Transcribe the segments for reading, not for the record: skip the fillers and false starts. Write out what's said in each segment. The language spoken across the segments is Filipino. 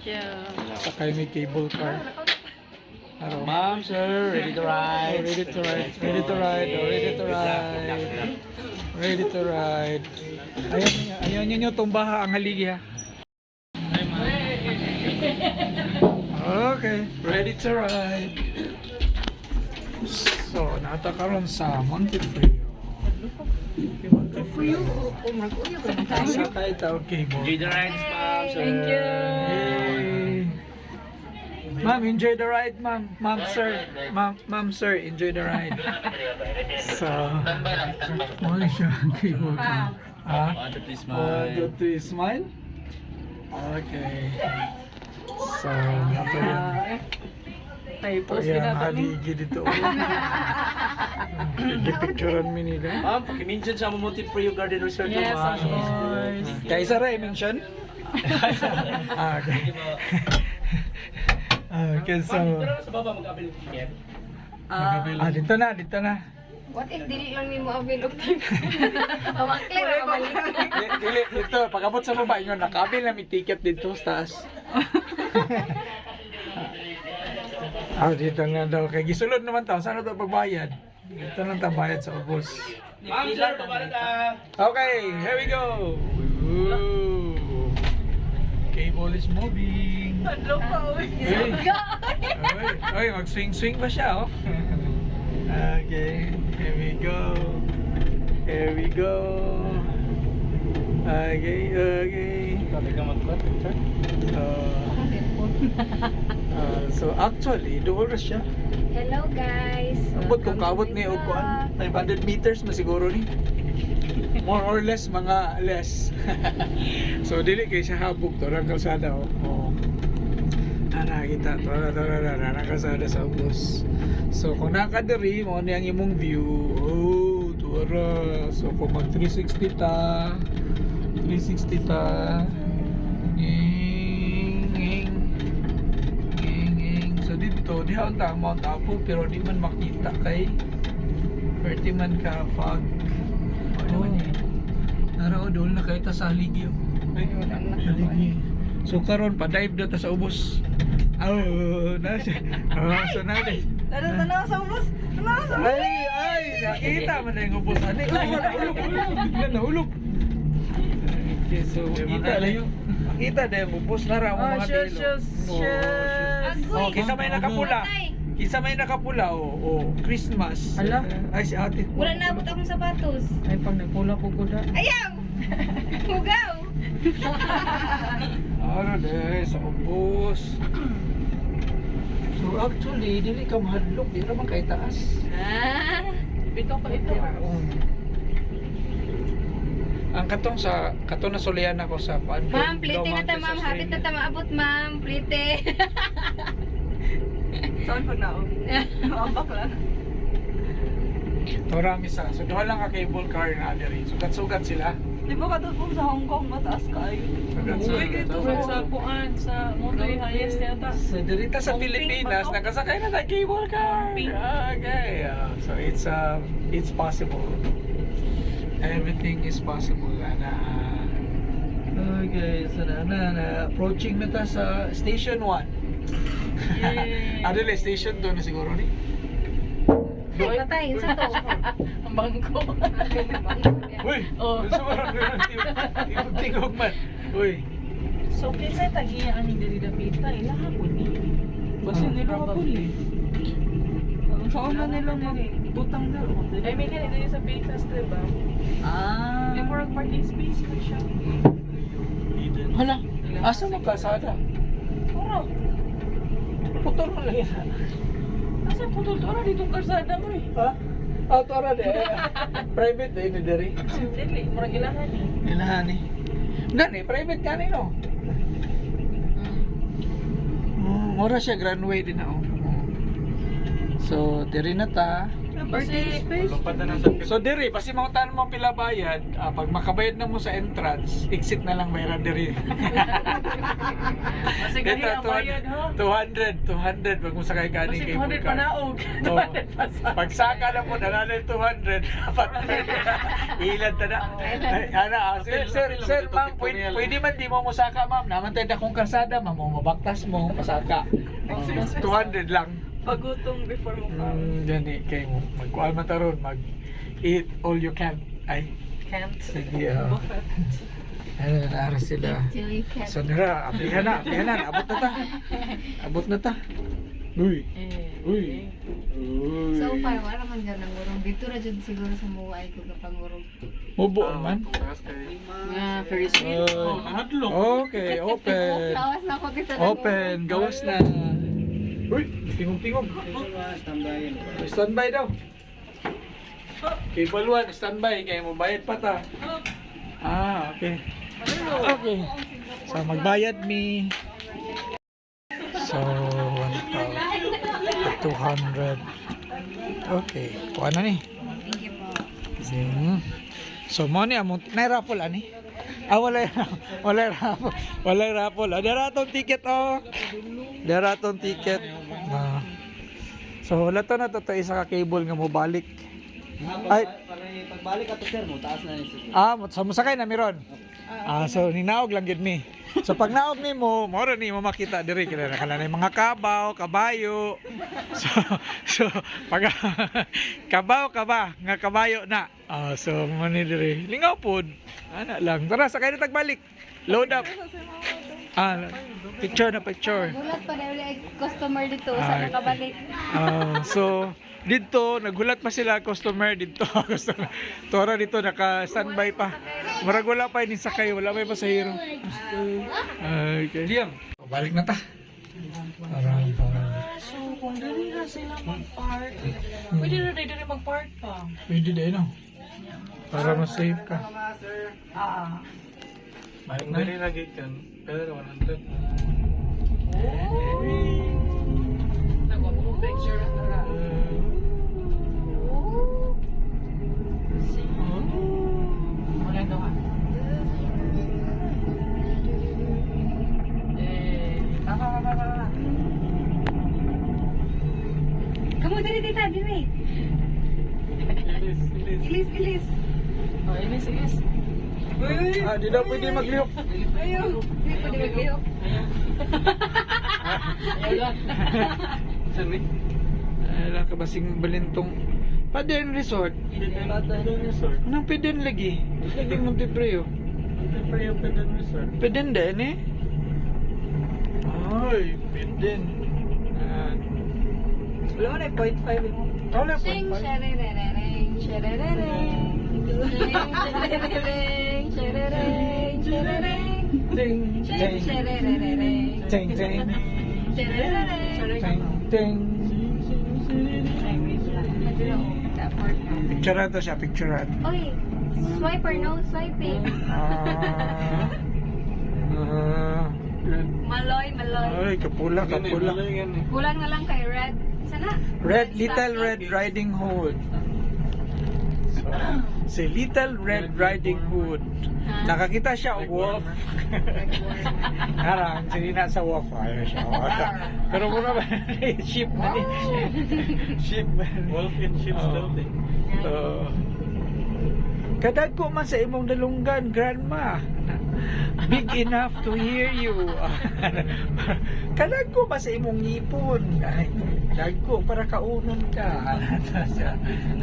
you. Sakay may cable car. Araw. Ma'am, sir, ready to ride. Ready to ride. Ready to ride. Oh, ready to ride. Ready to ride. Ayan ninyo tumbaha ang haligi ha. Okay, ready to ride. So, natakaroon sa Montefrio. Montefrio. Sakay tawag cable. Enjoy the rides, ma'am, sir. Thank you. Yay. Ma'am, enjoy the ride, ma'am. Ma'am, sir. Ma'am, sir, enjoy the ride. So, ano siya? Cable car. Ah? 1, 2, 3, 1, 2, smile. 3, smile. Okay. So, ito yan. Typos Ito yung pinatong. haligi dito. Gipicturean mi nila. Ma'am, pakimension sa Montefrio Garden Resort. Yes, ma'am. of course. Kaisa ra i-mention? Okay. Okay, so... Pero sa baba mag-avail ng ticket. dito na, dito na. What if dili lang nimo avail og time? Awak clear ka balik. Dili, dito, pag-abot sa baba, yun, nakabil na may ticket dito sa taas. Dito na daw. Kaya gisulod naman tao, saan na ito pagbayad? Dito lang tayo bayad sa ubos. Ma'am, sir, baba na ta. Okay, here we go. Ooh. Cable is moving. Hello pa, uy. Oy, mag-swing-swing ba siya, oh? Okay, here we go. Here we go. Okay, okay. So actually, doon na siya. Hello guys. Abot kung kaabot ni Okuan, 500 meters masiguro ni. More or less, mga less. So dili kay siya habog to ra kalsada oh. Ana kita to ra kalsada sa ubos. So kung nakadiri mo ni ang imong view, oh, tuara. So kung mag 360 ta. Nging. So dito, diha unta ang Mount Apo pero di man makita kay perti man ka fog. Oh. Naraw dol na kay ta sa haligi. Haligi. So karon pa dive data sa ubos. Na siya. So na di. Tanaw sa ubos. Tanaw sa ubos. Ay, nakita man na yung ubos. Ani, hulog. Bigla na hulog. Okay, so kita lang. Makita na yung ubos na raw mga Shoes. Oh, kisa may nakapula. Kisa may nakapula, oh, Christmas. Ala? Ay, si ate. Wala na abot akong sapatos. Ay, pag nagpula po ko na. Ayaw. Hugaw. Ano de, sa ubos. So actually, dili ka mahadlok, di naman kay taas. Bitaw pa ito. Ang katong na sulian ako sa paan. Ma'am, plite na ta ma'am. Hapit na ta maabot ma'am. Plite. Saan pag naon? Mambak lang. Torang isa. So doon lang ka cable car na diri. Sugat-sugat sila. Di ba katapos sa Hong Kong mataas kayo? Sugat-sugat. Sa kuan, sa Monterey highest yata. So dito sa Pilipinas, nakasakay na tayo cable car. Okay. So it's possible. Everything is possible. Okay, so na approaching na ta sa Station 1. Yay! Adele, Station 2 na siguro ni. Ay, patay. Sa to. Ang bangko. Uy! Oh. Gusto mo rin yung tingog man. Uy! So, kinsa tagiya aning diri dapita, ilaha po ni. Basta nila ka puli. Saan man nila magbutang na? Ay, may ganito yun sa Pisa Strip ba? May murag parking space ko siya. Hala! Asa mo kasada? Puro. Putol mo lang yan. Asa putol to? Ano ditong karsada mo eh? Ha? Auto ra de. Private de ni diri. Dili, murag ilahan eh. Ilahan ni. Gani, private gani no. Mura siya Grandway din ako. So, diri na ta. Parking space. So diri, basi mauntahan mo pila bayad, pag makabayad na mo sa entrance, exit na lang bayran diri. Kasi gani ang bayad ha. 200 pag mo sakay ka Kasi ni 200 panaog. Oh. Pagsaka na mo nanalo 200, dapat ilan ta na. Ay, ana, sir, ma'am, pwede man di mo saka, ma'am. Naman tayo akong kalsada, ma'am, mo mabaktas mo, pasaka. 200 lang. Pagutong before mo pa. Gani kay mo magkuan man taron, mag eat all you can. Ay, Can't. sige. Ano na sila. Till you can't. So nira, apihan na, abot na ta. Abot na ta. Uy. Uy. Uy. So far, wala man dyan ang urong. Dito na dyan siguro sa muway ko kapag urong. Mubo man. Very sweet. Okay, open. Lawas na ako dito. Open, gawas na. Uy, tingog-tingog. Standby daw. Cable 1, standby. Kaya mo bayad pa ta. Okay. Okay. So, magbayad mi. So, 1,200. Okay. Kuha na ni. Thank you po. So, mo ni among nairaffle ani. Wala raffle. Wala raffle. Dara tong ticket Dara tong ticket. So, wala to na to isa ka cable nga mo balik. Ay, Pagbalik ato sir mo, taas na ni sir. sa musakay na miron. So ninaog lang gid mi. So pag naog nimo, moro ni mo makita diri kila na mga kabaw, kabayo. So pag kabaw ka ba nga kabayo na. So mo ni diri. Lingaw pod. Ana lang. Tara sakay na tagbalik. Load up. Picture. Gulat pa dahil ay customer dito sa nakabalik. So dito nagulat pa sila customer dito. Tora dito naka-standby pa. Marag wala pa ni sakay, wala pa pasahero. Okay. Diam. Balik na ta. So, kung dali na sila mag-park, pwede na dali mag-park pa. Pwede din no. Para mas safe ka. Balik na. Dali lagi kan. Pero 100. Nagwa mo picture na tara. Wala daw ha. Tama. Kamu dali tita, dali. Ilis. Oh, ilis. Uy! Di daw pwede maglihok. Ayaw. Hindi pa di maglihok. Sorry. Ay, lang ka basing balintong. Paden Resort. Resort. Anong peden lagi? Lagi Montepreo. Peden din eh. Ay, peden. Wala mo na 0.5 mo. Wala po. Shing, sharerereng, sharerereng. Sharerereng, sharerereng, sharerereng. Ting, Shing, sharerereng. ting, ting, Sharerereng. ting. Ay, wait lang. Maduro ako. Tapos na. Picture to siya, picture. Oy, swiper, no swiping. Maloy. Ay, kapula. Kulang na lang kay Red. Sana? Little Red Riding Hood. Si Little Red Riding Hood. Nakakita siya o wolf. Harang, hindi na sa wolf. Ayaw siya. Pero muna ba? Sheep na ni. Sheep man. Wolf in sheep's clothing. Kadag ko man sa imong dalunggan, grandma. Big enough to hear you. Kadag ko ba sa imong ngipon? Ay, dag ko para kaunon ka.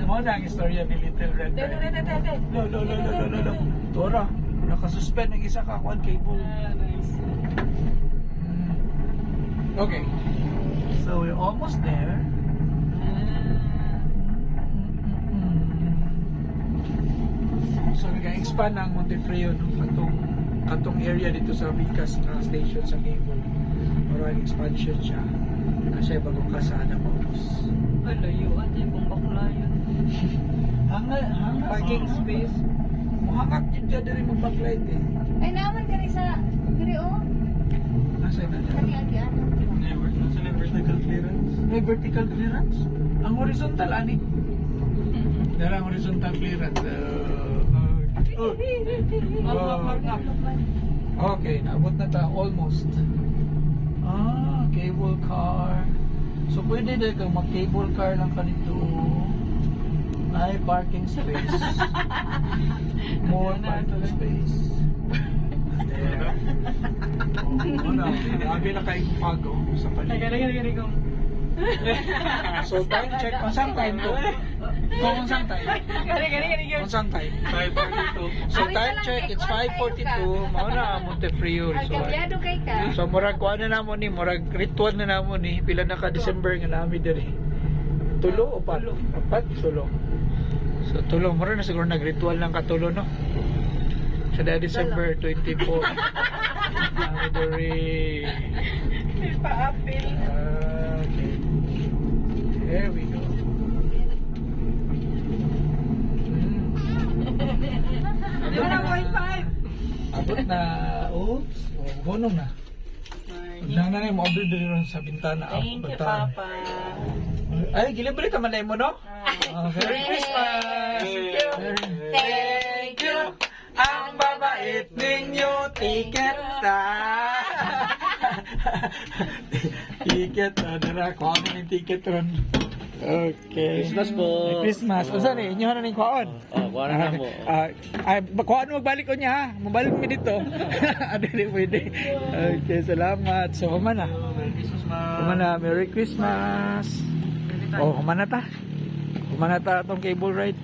Mo na ang istorya ni Little Red. No. Tora, nakasuspend ang isa ka kuan cable. Nice. Okay. So we're almost there. So nag-expand ang Montefrio no katong area dito sa Vicas na station sa cable. Maraming expansion siya. Nasa bagong kasada pa us. Layo ate kung bakla yun. Hanga Parking space. Muhangak jud ka diri mag-backlight eh. Ay, naman ka rin sa... Diri, oh. Nasa na dyan? Kani-agi, Nasa na vertical clearance? May vertical clearance? Ang horizontal ani? Darang horizontal clearance. Okay, naabot na ta. Almost. Cable car. So, pwede din kang mag-cable car lang ka dito. Ay, parking space. More parking space. There. Grabe na kayo fog sa paligid. So, time check. Kung time to? Kung saan time? Kung saan time? 542. So, time check. It's 5:42. Mauna, Montefrio Resort. Agkabyado kay ka. So, murag kuha na namo ni, murag ritual na namo ni. Pila na ka December nga nami diri. Tulo o pat? Apat? Tulo. So, tulo. Mura na siguro nag-ritual ng katulo, no? Sa December 24. Nami diri. Pa-apil. Okay. There we go. Di ba na wifi? Abot na. Oops. Gunong na. Nang nanay mo, abot din rin sa bintana. Thank you, Papa. Ay, gilibre ka man mo, no? Merry Christmas! Thank you. Ang babait ninyo, ticket na! Ticket na, dara. Kuha mo ng ticket ron. Okay. Christmas po. Christmas. O saan eh? Inyo na ning kuhaan? Kuha na mo. Ay, kuhaan mo magbalik ko niya ha. Mabalik mo dito. Adili pwede. Okay, salamat. So, human na. Merry Christmas, ma'am. Human na. Merry Christmas. Oh, human na ta. Human na ta itong cable ride.